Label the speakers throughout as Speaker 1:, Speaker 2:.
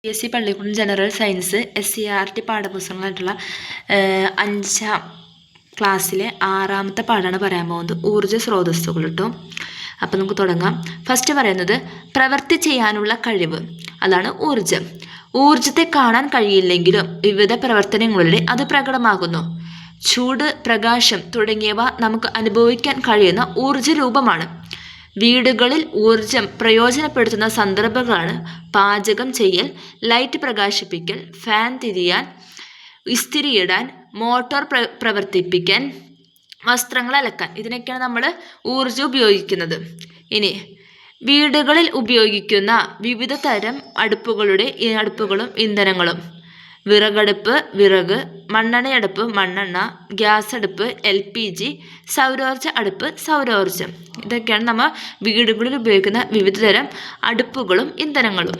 Speaker 1: PSC Pallikkulam general science SCERT പാഠപുസ്തകങ്ങളായിട്ടുള്ള 5ാം ക്ലാസ്സിലെ 6ാമത്തെ പാഠമാണ് പറയാൻ പോകുന്നത്. ഊർജ്ജ സ്രോതസ്സുകൾ കേട്ടോ. അപ്പം നമുക്ക് തുടങ്ങാം. ഫസ്റ്റ് പറയുന്നത് പ്രവൃത്തി ചെയ്യാനുള്ള കഴിവ്, അതാണ് ഊർജ്ജം. ഊർജ്ജത്തെ കാണാൻ കഴിയില്ലെങ്കിലും വിവിധ പ്രവർത്തനങ്ങളിലൂടെ അത് പ്രകടമാകുന്നു. ചൂട്, പ്രകാശം തുടങ്ങിയവ നമുക്ക് അനുഭവിക്കാൻ കഴിയുന്ന ഊർജ്ജ രൂപമാണ്. വീടുകളിൽ ഊർജം പ്രയോജനപ്പെടുത്തുന്ന സന്ദർഭങ്ങളാണ് പാചകം ചെയ്യൽ, ലൈറ്റ് പ്രകാശിപ്പിക്കൽ, ഫാൻ തിരിയാൻ, ഇസ്തിരിയിടാൻ, മോട്ടോർ പ്രവർത്തിപ്പിക്കാൻ, വസ്ത്രങ്ങൾ അലക്കാൻ. ഇതിനൊക്കെയാണ് നമ്മൾ ഊർജം ഉപയോഗിക്കുന്നത്. ഇനി വീടുകളിൽ ഉപയോഗിക്കുന്ന വിവിധ തരം അടുപ്പുകളും ഇന്ധനങ്ങളും: വിറകടുപ്പ്, വിറക്; മണ്ണെണ്ണയടുപ്പ്, മണ്ണെണ്ണ; ഗ്യാസ് അടുപ്പ്, LPG; സൗരോർജ്ജ അടുപ്പ്, സൗരോർജ്ജം. ഇതൊക്കെയാണ് നമ്മൾ വീടുകളിൽ ഉപയോഗിക്കുന്ന വിവിധ തരം അടുപ്പുകളും ഇന്ധനങ്ങളും.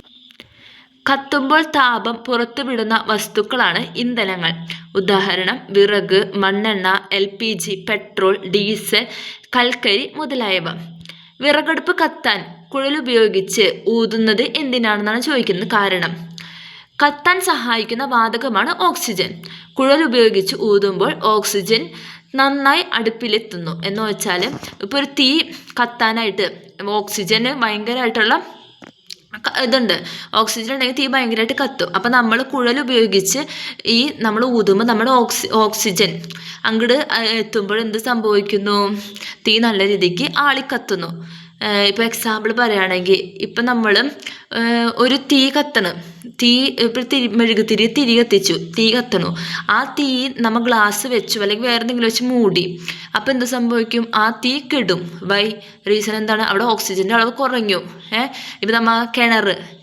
Speaker 1: കത്തുമ്പോൾ താപം പുറത്തുവിടുന്ന വസ്തുക്കളാണ് ഇന്ധനങ്ങൾ. ഉദാഹരണം: വിറക്, മണ്ണെണ്ണ, LPG, പെട്രോൾ, ഡീസൽ, കൽക്കരി മുതലായവ. വിറകടുപ്പ് കത്താൻ കുഴലുപയോഗിച്ച് ഊതുന്നത് എന്തിനാണെന്നാണ് ചോദിക്കുന്നത്. കാരണം: കത്താൻ സഹായിക്കുന്ന വാതകമാണ് ഓക്സിജൻ. കുഴൽ ഉപയോഗിച്ച് ഊതുമ്പോൾ ഓക്സിജൻ നന്നായി അടുപ്പിലെത്തുന്നു. എന്ന് വെച്ചാൽ ഇപ്പോൾ ഒരു തീ കത്താനായിട്ട് ഓക്സിജന് ഭയങ്കരമായിട്ടുള്ള ഇതുണ്ട്. ഓക്സിജൻ ഉണ്ടെങ്കിൽ തീ ഭയങ്കരമായിട്ട് കത്തും. അപ്പം നമ്മൾ കുഴൽ ഉപയോഗിച്ച് നമ്മൾ ഊതുമ്പോൾ നമ്മുടെ ഓക്സിജൻ അങ്ങോട്ട് എത്തുമ്പോൾ എന്ത് സംഭവിക്കുന്നു? തീ നല്ല രീതിക്ക് ആളിക്കത്തുന്നു. ഇപ്പോൾ എക്സാമ്പിൾ പറയുകയാണെങ്കിൽ, ഇപ്പം നമ്മൾ ഒരു തീ കത്തണം. ഇപ്പോൾ മെഴുകുതിരി തിരി കത്തിച്ചു, തീ കത്തണു. ആ തീ നമ്മൾ ഗ്ലാസ് വെച്ചു അല്ലെങ്കിൽ വേറെ എന്തെങ്കിലും വെച്ച് മൂടി. അപ്പോൾ എന്ത് സംഭവിക്കും? ആ തീ കെടും. റീസൺ എന്താണ്? അവിടെ ഓക്സിജൻ്റെ അളവ് കുറഞ്ഞു. ഇപ്പം നമ്മൾ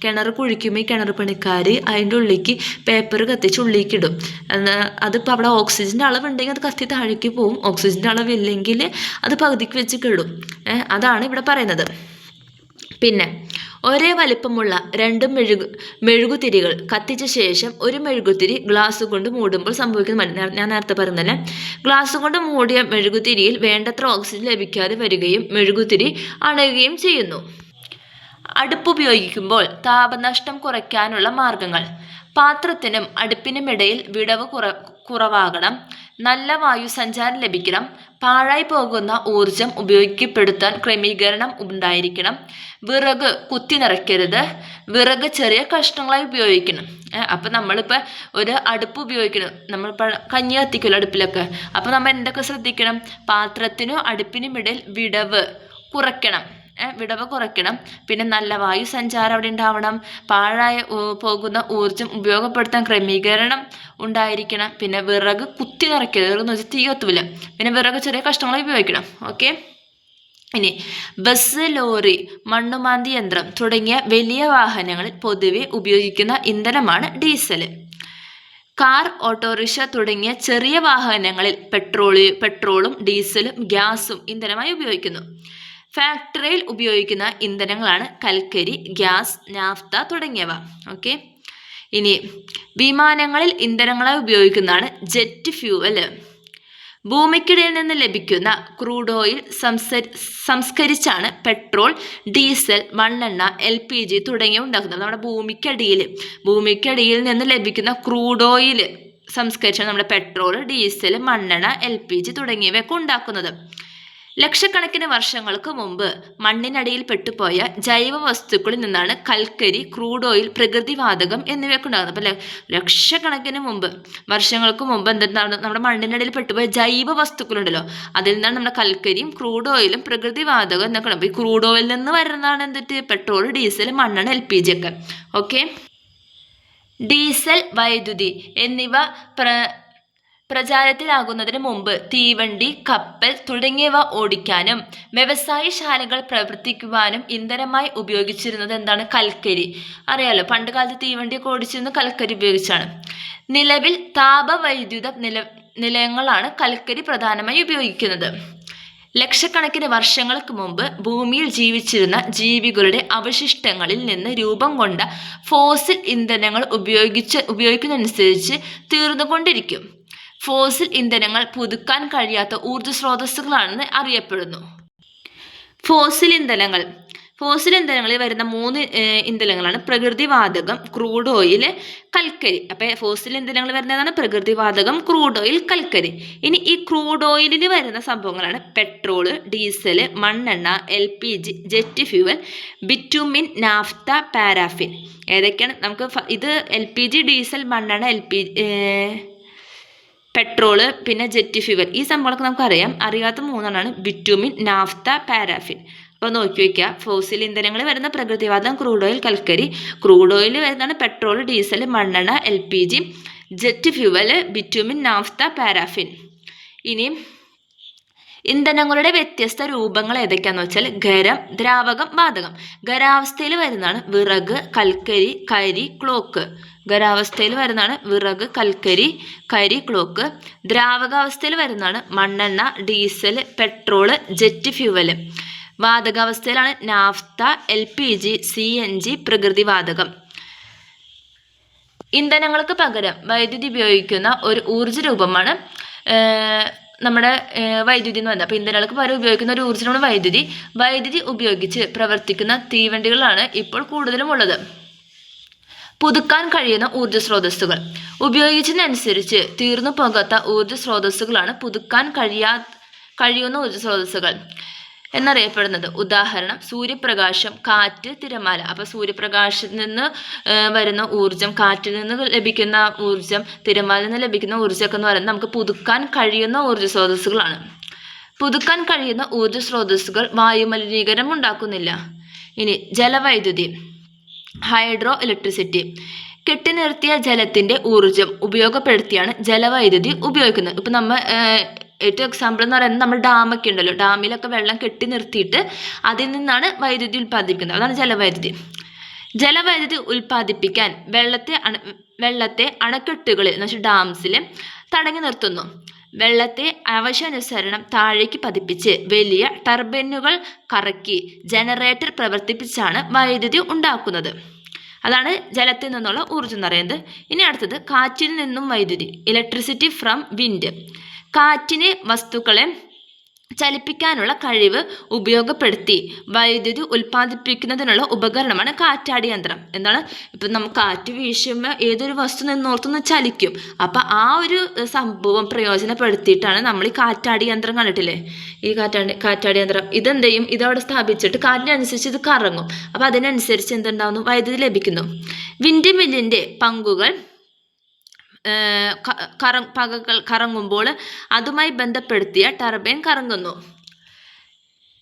Speaker 1: കിണർ കുഴിക്കുമ്പോൾ ഈ കിണർ പണിക്കാർ അതിൻ്റെ ഉള്ളിലേക്ക് പേപ്പർ കത്തിച്ച് ഉള്ളിലേക്കിടും. അതിപ്പോൾ അവിടെ ഓക്സിജൻ്റെ അളവുണ്ടെങ്കിൽ അത് കത്തി താഴേക്ക് പോവും. ഓക്സിജൻ്റെ അളവില്ലെങ്കിൽ അത് പകുതിക്ക് വെച്ച് കെടും. അതാണ് ഇവിടെ പറയുന്നത്. പിന്നെ ഒരേ വലിപ്പമുള്ള 2 മെഴുകുതിരികൾ കത്തിച്ച ശേഷം ഒരു മെഴുകുതിരി ഗ്ലാസ് കൊണ്ട് മൂടുമ്പോൾ സംഭവിക്കുന്ന ഞാൻ നേരത്തെ പറഞ്ഞല്ലേ, ഗ്ലാസ് കൊണ്ട് മൂടിയ മെഴുകുതിരിയിൽ വേണ്ടത്ര ഓക്സിജൻ ലഭിക്കാതെ വരികയും മെഴുകുതിരി അണയുകയും ചെയ്യുന്നു. അടുപ്പുപയോഗിക്കുമ്പോൾ താപനഷ്ടം കുറയ്ക്കാനുള്ള മാർഗങ്ങൾ: പാത്രത്തിനും അടുപ്പിനുമിടയിൽ വിടവ് കുറവാകണം. നല്ല വായു സഞ്ചാരം ലഭിക്കണം. പാഴായി പോകുന്ന ഊർജം ഉപയോഗപ്പെടുത്താൻ ക്രമീകരണം ഉണ്ടായിരിക്കണം. വിറക് കുത്തി നിറയ്ക്കരുത്. വിറക് ചെറിയ കഷ്ണങ്ങളായി ഉപയോഗിക്കണം. അപ്പം നമ്മളിപ്പോൾ ഒരു അടുപ്പ് ഉപയോഗിക്കണം. നമ്മളിപ്പോൾ കഞ്ഞി കത്തിക്കുമല്ലോ അടുപ്പിലൊക്കെ. അപ്പോൾ നമ്മൾ എന്തൊക്കെ ശ്രദ്ധിക്കണം? പാത്രത്തിനും അടുപ്പിനും ഇടയിൽ വിടവ് കുറയ്ക്കണം. പിന്നെ നല്ല വായു സഞ്ചാരം അവിടെ ഉണ്ടാവണം. പാഴായി പോകുന്ന ഊർജം ഉപയോഗപ്പെടുത്താൻ ക്രമീകരണം ഉണ്ടായിരിക്കണം. പിന്നെ വിറക് കുത്തി നിറയ്ക്കരുത്. വിറകെന്ന് വെച്ചാൽ തീ കത്തുമില്ല. പിന്നെ വിറക് ചെറിയ കഷ്ണങ്ങളായി ഉപയോഗിക്കണം. ഓക്കെ. ഇനി ബസ്, ലോറി, മണ്ണുമാന്തി യന്ത്രം തുടങ്ങിയ വലിയ വാഹനങ്ങളിൽ പൊതുവെ ഉപയോഗിക്കുന്ന ഇന്ധനമാണ് ഡീസൽ. കാർ, ഓട്ടോറിക്ഷ തുടങ്ങിയ ചെറിയ വാഹനങ്ങളിൽ പെട്രോളും ഡീസലും ഗ്യാസും ഇന്ധനമായി ഉപയോഗിക്കുന്നു. ഫാക്ടറിയിൽ ഉപയോഗിക്കുന്ന ഇന്ധനങ്ങളാണ് കൽക്കരി, ഗ്യാസ്, നാഫ്ത തുടങ്ങിയവ. ഓക്കെ. ഇനി വിമാനങ്ങളിൽ ഇന്ധനങ്ങളായി ഉപയോഗിക്കുന്നതാണ് ജെറ്റ് ഫ്യൂവൽ. ഭൂമിക്കിടയിൽ നിന്ന് ലഭിക്കുന്ന ക്രൂഡ് ഓയിൽ സംസ്കരിച്ചാണ് പെട്രോൾ, ഡീസൽ, മണ്ണെണ്ണ, LPG തുടങ്ങിയവ ഉണ്ടാക്കുന്നത്. നമ്മുടെ ഭൂമിക്കടിയിൽ നിന്ന് ലഭിക്കുന്ന ക്രൂഡ് ഓയിൽ സംസ്കരിച്ചാണ് നമ്മുടെ പെട്രോൾ, ഡീസൽ, മണ്ണെണ്ണ, LPG തുടങ്ങിയവയൊക്കെ ഉണ്ടാക്കുന്നത്. ലക്ഷക്കണക്കിന് വർഷങ്ങൾക്ക് മുമ്പ് മണ്ണിനടിയിൽ പെട്ടുപോയ ജൈവ വസ്തുക്കളിൽ നിന്നാണ് കൽക്കരി, ക്രൂഡ് ഓയിൽ, പ്രകൃതിവാതകം എന്നിവയൊക്കെ ഉണ്ടാകുന്നത്. അപ്പം ലക്ഷക്കണക്കിന് വർഷങ്ങൾക്ക് മുമ്പ് എന്താണ്? നമ്മുടെ മണ്ണിനടിയിൽ പെട്ടുപോയ ജൈവ വസ്തുക്കളുണ്ടല്ലോ, അതിൽ നിന്നാണ് നമ്മുടെ കൽക്കരിയും ക്രൂഡ് ഓയിലും പ്രകൃതിവാതകം എന്നൊക്കെ ഉണ്ട്. ഈ ക്രൂഡ് ഓയിലിൽ നിന്ന് വരുന്നതാണ് പെട്രോൾ, ഡീസൽ, മണ്ണെണ്ണ, LPG ഒക്കെ. ഓക്കെ. ഡീസൽ, വൈദ്യുതി എന്നിവ പ്രചാരത്തിലാകുന്നതിന് മുമ്പ് തീവണ്ടി, കപ്പൽ തുടങ്ങിയവ ഓടിക്കാനും വ്യവസായശാലകൾ പ്രവർത്തിക്കുവാനും ഇന്ധനമായി ഉപയോഗിച്ചിരുന്നത് എന്താണ്? കൽക്കരി. അറിയാലോ, പണ്ട് കാലത്ത് തീവണ്ടിയൊക്കെ ഓടിച്ചിരുന്നത് കൽക്കരി ഉപയോഗിച്ചാണ്. നിലവിൽ താപവൈദ്യുത നിലയങ്ങളാണ് കൽക്കരി പ്രധാനമായി ഉപയോഗിക്കുന്നത്. ലക്ഷക്കണക്കിന് വർഷങ്ങൾക്ക് മുമ്പ് ഭൂമിയിൽ ജീവിച്ചിരുന്ന ജീവികളുടെ അവശിഷ്ടങ്ങളിൽ നിന്ന് രൂപം കൊണ്ട ഫോസിൽ ഇന്ധനങ്ങൾ ഉപയോഗിക്കുന്നതനുസരിച്ച് തീർന്നുകൊണ്ടിരിക്കും. ഫോസിൽ ഇന്ധനങ്ങൾ പുതുക്കാൻ കഴിയാത്ത ഊർജ്ജ സ്രോതസ്സുകളാണെന്ന് അറിയപ്പെടുന്നു. ഫോസിൽ ഇന്ധനങ്ങൾ ഫോസിൽ ഇന്ധനങ്ങളിൽ വരുന്ന 3 ഇന്ധനങ്ങളാണ് പ്രകൃതിവാതകം, ക്രൂഡ് ഓയിൽ, കൽക്കരി. അപ്പോൾ ഫോസിൽ ഇന്ധനങ്ങൾ വരുന്നതാണ് പ്രകൃതിവാതകം, ക്രൂഡ് ഓയിൽ, കൽക്കരി. ഇനി ഈ ക്രൂഡ് ഓയിലിൽ വരുന്ന സംഭവങ്ങളാണ് പെട്രോള്, ഡീസൽ, മണ്ണെണ്ണ, LPG, jet fuel, bitumen, naphtha, paraffin. ഏതൊക്കെയാണ് നമുക്ക് ഇത് LPG, ഡീസൽ, മണ്ണെണ്ണ, പെട്രോള്, പിന്നെ ജെറ്റ് ഫ്യൂവൽ. ഈ സംഭവങ്ങളൊക്കെ നമുക്കറിയാം. അറിയാത്ത 3 ബിറ്റുമിൻ, നാഫ്ത, പാരാഫിൻ. അപ്പോൾ നോക്കി വയ്ക്കുക. ഫോസിൽ ഇന്ധനങ്ങൾ വരുന്ന പ്രകൃതിവാതകം, ക്രൂഡ് ഓയിൽ, കൽക്കരി. ക്രൂഡ് ഓയിൽ വരുന്നതാണ് പെട്രോൾ, ഡീസൽ, മണ്ണെണ്ണ, LPG, jet fuel, bitumen, naphtha, paraffin. ഇനി ഇന്ധനങ്ങളുടെ വ്യത്യസ്ത രൂപങ്ങൾ ഏതൊക്കെയാണെന്ന് വെച്ചാൽ ഖരം, ദ്രാവകം, വാതകം. ഖരാവസ്ഥയിൽ വരുന്നതാണ് വിറക്, കൽക്കരി, കരി, ക്ലോക്ക്. ഖരാവസ്ഥയിൽ വരുന്നതാണ് വിറക്, കൽക്കരി, കരി, ക്ലോക്ക്. ദ്രാവകാവസ്ഥയിൽ വരുന്നതാണ് മണ്ണെണ്ണ, ഡീസൽ, പെട്രോള്, ജെറ്റ് ഫ്യൂവൽ. വാതകാവസ്ഥയിലാണ് നാഫ്ത, LPG, CNG, പ്രകൃതിവാതകം. ഇന്ധനങ്ങൾക്ക് പകരം വൈദ്യുതി ഉപയോഗിക്കുന്ന ഒരു ഊർജ്ജ രൂപമാണ് നമ്മുടെ വൈദ്യുതി എന്ന് പറയുന്നത്. അപ്പോൾ ഇന്ധനങ്ങൾക്ക് പകരം ഉപയോഗിക്കുന്ന ഒരു ഊർജ്ജമാണ് വൈദ്യുതി. വൈദ്യുതി ഉപയോഗിച്ച് പ്രവർത്തിക്കുന്ന തീവണ്ടികളാണ് ഇപ്പോൾ കൂടുതലും ഉള്ളത്. പുതുക്കാൻ കഴിയുന്ന ഊർജ്ജ സ്രോതസ്സുകൾ. ഉപയോഗിച്ചതിനനുസരിച്ച് തീർന്നു പോകാത്ത ഊർജ്ജ സ്രോതസ്സുകളാണ് പുതുക്കാൻ കഴിയുന്ന ഊർജ്ജ സ്രോതസ്സുകൾ എന്നറിയപ്പെടുന്നത്. ഉദാഹരണം സൂര്യപ്രകാശം, കാറ്റ്, തിരമാല. അപ്പോൾ സൂര്യപ്രകാശത്തിൽ നിന്ന് വരുന്ന ഊർജ്ജം, കാറ്റിൽ നിന്ന് ലഭിക്കുന്ന ഊർജ്ജം, തിരമാലയിൽ നിന്ന് ലഭിക്കുന്ന ഊർജ്ജമൊക്കെ എന്ന് പറയുന്നത് നമുക്ക് പുതുക്കാൻ കഴിയുന്ന ഊർജ്ജ സ്രോതസ്സുകളാണ്. പുതുക്കാൻ കഴിയുന്ന ഊർജ്ജ സ്രോതസ്സുകൾ വായുമലിനീകരണം ഉണ്ടാക്കുന്നില്ല. ഇനി ജലവൈദ്യുതി, ഹൈഡ്രോ ഇലക്ട്രിസിറ്റി. കെട്ടിനിർത്തിയ ജലത്തിൻ്റെ ഊർജ്ജം ഉപയോഗപ്പെടുത്തിയാണ് ജലവൈദ്യുതി ഉപയോഗിക്കുന്നത്. ഇപ്പം നമ്മൾ ഏറ്റവും എക്സാമ്പിൾ എന്ന് പറയുന്നത് നമ്മൾ ഡാമൊക്കെ ഉണ്ടല്ലോ, ഡാമിലൊക്കെ വെള്ളം കെട്ടി നിർത്തിയിട്ട് അതിൽ നിന്നാണ് വൈദ്യുതി ഉൽപ്പാദിപ്പിക്കുന്നത്. അതാണ് ജലവൈദ്യുതി. ജലവൈദ്യുതി ഉൽപ്പാദിപ്പിക്കാൻ വെള്ളത്തെ അണക്കെട്ടുകളിൽ എന്ന് വെച്ചാൽ ഡാംസിൽ തടഞ്ഞു നിർത്തുന്നു. വെള്ളത്തെ ആവശ്യാനുസരണം താഴേക്ക് പതിപ്പിച്ച് വലിയ ടർബൈനുകൾ കറക്കി ജനറേറ്റർ പ്രവർത്തിപ്പിച്ചാണ് വൈദ്യുതി ഉണ്ടാക്കുന്നത്. അതാണ് ജലത്തിൽ നിന്നുള്ള ഊർജ്ജം എന്ന് പറയുന്നത്. ഇനി അടുത്തത് കാറ്റിൽ നിന്നും വൈദ്യുതി, ഇലക്ട്രിസിറ്റി ഫ്രം വിൻഡ്. കാറ്റിന് വസ്തുക്കളെ ചലിപ്പിക്കാനുള്ള കഴിവ് ഉപയോഗപ്പെടുത്തി വൈദ്യുതി ഉൽപ്പാദിപ്പിക്കുന്നതിനുള്ള ഉപകരണമാണ് കാറ്റാടി യന്ത്രം. എന്താണ്, ഇപ്പം നമുക്ക് കാറ്റ് വീശുമ്പോൾ ഏതൊരു വസ്തു നിന്നോർത്തുനിന്ന് ചലിക്കും. അപ്പം ആ ഒരു സംഭവം പ്രയോജനപ്പെടുത്തിയിട്ടാണ് നമ്മൾ ഈ കാറ്റാടി യന്ത്രം കണ്ടിട്ടില്ലേ, ഈ കാറ്റാടി യന്ത്രം. ഇതെന്ത് ചെയ്യും, ഇതവിടെ സ്ഥാപിച്ചിട്ട് കാറ്റിനനുസരിച്ച് ഇത് കറങ്ങും. അപ്പം അതിനനുസരിച്ച് എന്തുണ്ടാവുന്നു, വൈദ്യുതി ലഭിക്കുന്നു. വിൻഡ് മില്ലിൻ്റെ പങ്കുകൾ കറങ്ങുമ്പോൾ അതുമായി ബന്ധപ്പെടുത്തിയ ടർബൈൻ കറങ്ങുന്നു.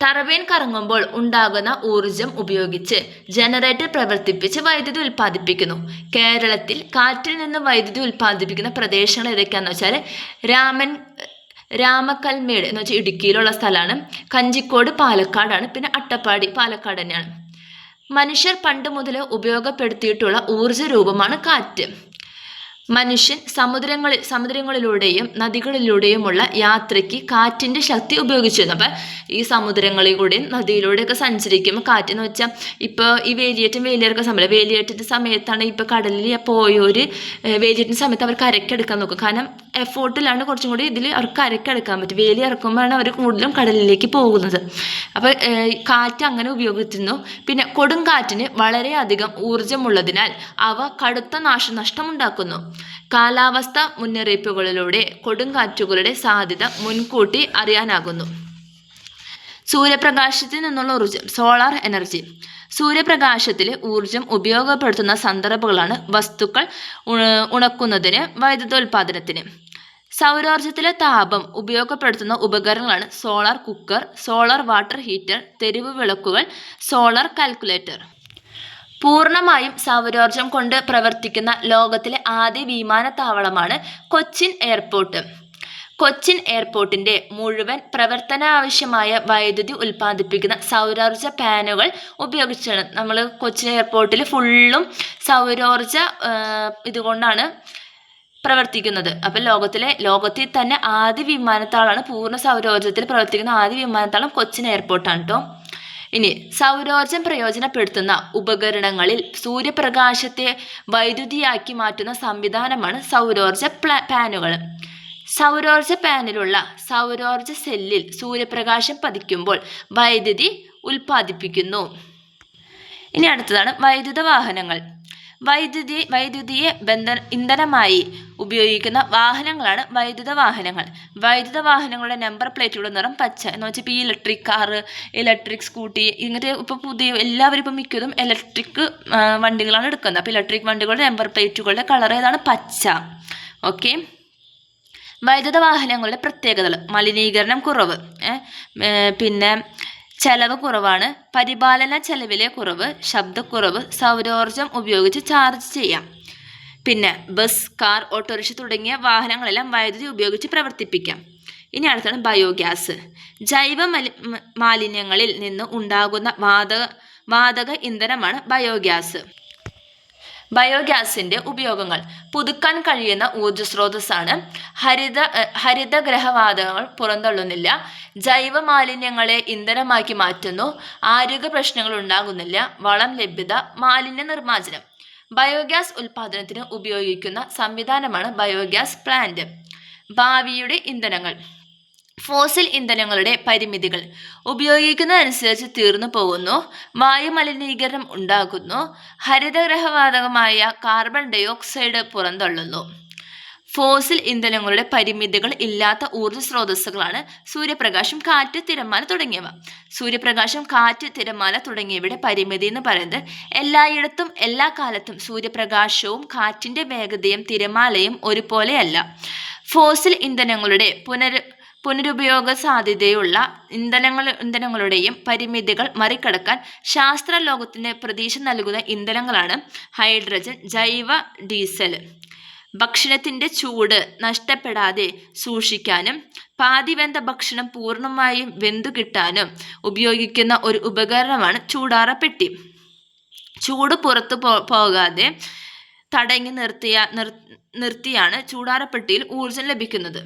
Speaker 1: ടർബൈൻ കറങ്ങുമ്പോൾ ഉണ്ടാകുന്ന ഊർജം ഉപയോഗിച്ച് ജനറേറ്റർ പ്രവർത്തിപ്പിച്ച് വൈദ്യുതി ഉൽപ്പാദിപ്പിക്കുന്നു. കേരളത്തിൽ കാറ്റിൽ നിന്ന് വൈദ്യുതി ഉൽപ്പാദിപ്പിക്കുന്ന പ്രദേശങ്ങൾ ഏതൊക്കെയാണെന്ന് വെച്ചാൽ രാമക്കൽമേട് എന്ന് വെച്ചാൽ ഇടുക്കിയിലുള്ള സ്ഥലമാണ്, കഞ്ചിക്കോട് പാലക്കാടാണ്, പിന്നെ അട്ടപ്പാടി പാലക്കാട് തന്നെയാണ്. മനുഷ്യർ പണ്ട് മുതൽ ഉപയോഗപ്പെടുത്തിയിട്ടുള്ള ഊർജ്ജ രൂപമാണ് കാറ്റ്. മനുഷ്യൻ സമുദ്രങ്ങളിലൂടെയും നദികളിലൂടെയുമുള്ള യാത്രയ്ക്ക് കാറ്റിൻ്റെ ശക്തി ഉപയോഗിച്ചിരുന്നു. അപ്പം ഈ സമുദ്രങ്ങളിലൂടെയും നദിയിലൂടെയൊക്കെ സഞ്ചരിക്കുമ്പോൾ കാറ്റെന്ന് വെച്ചാൽ ഇപ്പോൾ ഈ വേലിയേറ്റത്തിൻ്റെ സമയം, വേലിയേറ്റത്തിൻ്റെ സമയത്താണ് ഇപ്പോൾ കടലിൽ പോയൊരു വേലിയേറ്റത്തിൻ്റെ സമയത്ത് അവർ കരക്കെടുക്കാൻ നോക്കും. കാരണം എഫോർട്ടിലാണ് കുറച്ചും കൂടി ഇതിൽ അവർക്ക് കരക്കെടുക്കാൻ പറ്റും. വേലി ഇറക്കുമ്പോഴാണ് അവർ കൂടുതലും കടലിലേക്ക് പോകുന്നത്. അപ്പോൾ കാറ്റ് അങ്ങനെ ഉപയോഗിച്ചിരുന്നു. പിന്നെ കൊടുങ്കാറ്റിന് വളരെയധികം ഊർജ്ജമുള്ളതിനാൽ അവ കടുത്ത നാശനഷ്ടമുണ്ടാക്കുന്നു. കാലാവസ്ഥ മുന്നറിയിപ്പുകളിലൂടെ കൊടുങ്കാറ്റുകളുടെ സാധ്യത മുൻകൂട്ടി അറിയാനാകുന്നു. സൂര്യപ്രകാശത്തിൽ നിന്നുള്ള ഊർജ്ജം, സോളാർ എനർജി. സൂര്യപ്രകാശത്തിലെ ഊർജ്ജം ഉപയോഗപ്പെടുത്തുന്ന സന്ദർഭങ്ങളാണ് വസ്തുക്കൾ ഉണക്കുന്നതിന്, വൈദ്യുതോൽപാദനത്തിന്. സൗരോർജ്ജത്തിലെ താപം ഉപയോഗപ്പെടുത്തുന്ന ഉപകരണങ്ങളാണ് solar cooker, solar water heater, തെരുവ് വിളക്കുകൾ, സോളാർ കാൽക്കുലേറ്റർ. പൂർണ്ണമായും സൗരോർജ്ജം കൊണ്ട് പ്രവർത്തിക്കുന്ന ലോകത്തിലെ ആദ്യ വിമാനത്താവളമാണ് കൊച്ചിൻ എയർപോർട്ട്. കൊച്ചിൻ എയർപോർട്ടിൻ്റെ മുഴുവൻ പ്രവർത്തനാവശ്യമായ വൈദ്യുതി ഉൽപ്പാദിപ്പിക്കുന്ന സൗരോർജ്ജ പാനുകൾ ഉപയോഗിച്ചാണ്. നമ്മൾ കൊച്ചിൻ എയർപോർട്ടിൽ ഫുള്ളും സൗരോർജ്ജ ഇതുകൊണ്ടാണ് പ്രവർത്തിക്കുന്നത്. അപ്പം ലോകത്തിൽ തന്നെ ആദ്യ വിമാനത്താവളമാണ്, പൂർണ്ണ സൗരോർജ്ജത്തിൽ പ്രവർത്തിക്കുന്ന ആദ്യ വിമാനത്താവളം കൊച്ചിൻ എയർപോർട്ടാണ് കേട്ടോ. ഇനി സൗരോർജ്ജം പ്രയോജനപ്പെടുത്തുന്ന ഉപകരണങ്ങളിൽ സൂര്യപ്രകാശത്തെ വൈദ്യുതിയാക്കി മാറ്റുന്ന സംവിധാനമാണ് സൗരോർജ്ജ പാനുകൾ. സൗരോർജ്ജ പാനിലുള്ള സൗരോർജ്ജ സെല്ലിൽ സൂര്യപ്രകാശം പതിക്കുമ്പോൾ വൈദ്യുതി ഉൽപ്പാദിപ്പിക്കുന്നു. ഇനി അടുത്തതാണ് വൈദ്യുത വാഹനങ്ങൾ. വൈദ്യുതിയെ ഇന്ധനമായി ഉപയോഗിക്കുന്ന വാഹനങ്ങളാണ് വൈദ്യുത വാഹനങ്ങൾ. വൈദ്യുത വാഹനങ്ങളുടെ നമ്പർ പ്ലേറ്റുകളുടെ നിറം പച്ച. എന്ന് വെച്ചാൽ ഇപ്പോൾ ഈ ഇലക്ട്രിക് കാറ്, ഇലക്ട്രിക് സ്കൂട്ടി, ഇങ്ങനത്തെ ഇപ്പോൾ പുതിയ എല്ലാവരും ഇപ്പം മിക്കതും ഇലക്ട്രിക് വണ്ടികളാണ് എടുക്കുന്നത്. അപ്പോൾ ഇലക്ട്രിക് വണ്ടികളുടെ നമ്പർ പ്ലേറ്റുകളുടെ കളർ ഏതാണ്? പച്ച. ഓക്കെ. വൈദ്യുത വാഹനങ്ങളുടെ പ്രത്യേകതകൾ: മലിനീകരണം കുറവ്, പിന്നെ ചെലവ് കുറവാണ്, പരിപാലന ചെലവിലെ കുറവ്, ശബ്ദക്കുറവ്, സൗരോർജം ഉപയോഗിച്ച് ചാർജ് ചെയ്യാം. പിന്നെ ബസ്, കാർ, ഓട്ടോറിക്ഷ തുടങ്ങിയ വാഹനങ്ങളെല്ലാം വൈദ്യുതി ഉപയോഗിച്ച് പ്രവർത്തിപ്പിക്കാം. ഇനി അടുത്താണ് ബയോഗ്യാസ്. ജൈവ മാലിന്യങ്ങളിൽ നിന്ന് ഉണ്ടാകുന്ന വാതക ഇന്ധനമാണ് ബയോഗ്യാസ്. ബയോഗ്യാസിന്റെ ഉപയോഗങ്ങൾ: പുതുക്കാൻ കഴിയുന്ന ഊർജ്ജ സ്രോതസ്സാണ്. ഹരിതഗ്രഹവാതകങ്ങൾ പുറന്തള്ളുന്നില്ല. ജൈവ മാലിന്യങ്ങളെ ഇന്ധനമാക്കി മാറ്റുന്നു. ആരോഗ്യ പ്രശ്നങ്ങൾ ഉണ്ടാകുന്നില്ല. വളം ലഭ്യത, മാലിന്യ നിർമ്മാർജ്ജനം. ബയോഗ്യാസ് ഉൽപാദനത്തിന് ഉപയോഗിക്കുന്ന സംവിധാനമാണ് ബയോഗ്യാസ് പ്ലാന്റ്. ഭാവിയുടെ ഇന്ധനങ്ങൾ: ഫോസിൽ ഇന്ധനങ്ങളുടെ പരിമിതികൾ: ഉപയോഗിക്കുന്നതനുസരിച്ച് തീർന്നു പോകുന്നു. വായുമലിനീകരണം ഉണ്ടാകുന്നു. ഹരിതഗ്രഹവാതകമായ കാർബൺ ഡയോക്സൈഡ് പുറന്തള്ളുന്നു. ഫോസിൽ ഇന്ധനങ്ങളുടെ പരിമിതികൾ ഇല്ലാത്ത ഊർജ്ജ സ്രോതസ്സുകളാണ് സൂര്യപ്രകാശം, കാറ്റ്, തിരമാല തുടങ്ങിയവ. സൂര്യപ്രകാശം, കാറ്റ്, തിരമാല തുടങ്ങിയവയുടെ പരിമിതി എന്ന് പറയുന്നത് എല്ലായിടത്തും എല്ലാ കാലത്തും സൂര്യപ്രകാശവും കാറ്റിന്റെ വേഗതയും തിരമാലയും ഒരുപോലെയല്ല. ഫോസിൽ ഇന്ധനങ്ങളുടെ പുനരുപയോഗ സാധ്യതയുള്ള ഇന്ധനങ്ങളുടെയും പരിമിതികൾ മറികടക്കാൻ ശാസ്ത്രലോകത്തിന് പ്രതീക്ഷ നൽകുന്ന ഇന്ധനങ്ങളാണ് ഹൈഡ്രജൻ, ജൈവ ഡീസൽ. ഭക്ഷണത്തിന്റെ ചൂട് നഷ്ടപ്പെടാതെ സൂക്ഷിക്കാനും പാതിവെന്ത ഭക്ഷണം പൂർണ്ണമായും വെന്തു കിട്ടാനും ഉപയോഗിക്കുന്ന ഒരു ഉപകരണമാണ് ചൂടാറപ്പെട്ടി. ചൂട് പുറത്തു പോകാതെ തടഞ്ഞു നിർത്തിയാണ് ചൂടാറപ്പെട്ടിയിൽ ഊർജം ലഭിക്കുന്നത്.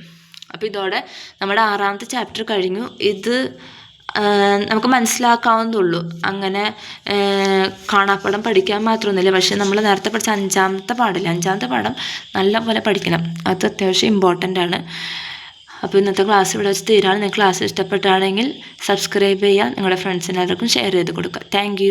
Speaker 1: അപ്പോൾ ഇതോടെ നമ്മുടെ 6ാമത്തെ ചാപ്റ്റർ കഴിഞ്ഞു. ഇത് നമുക്ക് മനസ്സിലാക്കാവുന്നതുള്ളൂ. അങ്ങനെ കാണാപ്പാഠം പഠിക്കാൻ മാത്രമൊന്നുമില്ല. പക്ഷെ നമ്മൾ നേരത്തെ പഠിച്ച 5ാമത്തെ പാഠം നല്ലപോലെ പഠിക്കണം. അത് അത്യാവശ്യം ഇമ്പോർട്ടൻ്റ് ആണ്. അപ്പോൾ ഇന്നത്തെ ക്ലാസ് ഇവിടെ വെച്ച് തീരാണ്. നിങ്ങൾക്ക് ക്ലാസ് ഇഷ്ടപ്പെട്ടാണെങ്കിൽ സബ്സ്ക്രൈബ് ചെയ്യുക, നിങ്ങളുടെ ഫ്രണ്ട്സിനെല്ലാവർക്കും ഷെയർ ചെയ്ത് കൊടുക്കുക. താങ്ക്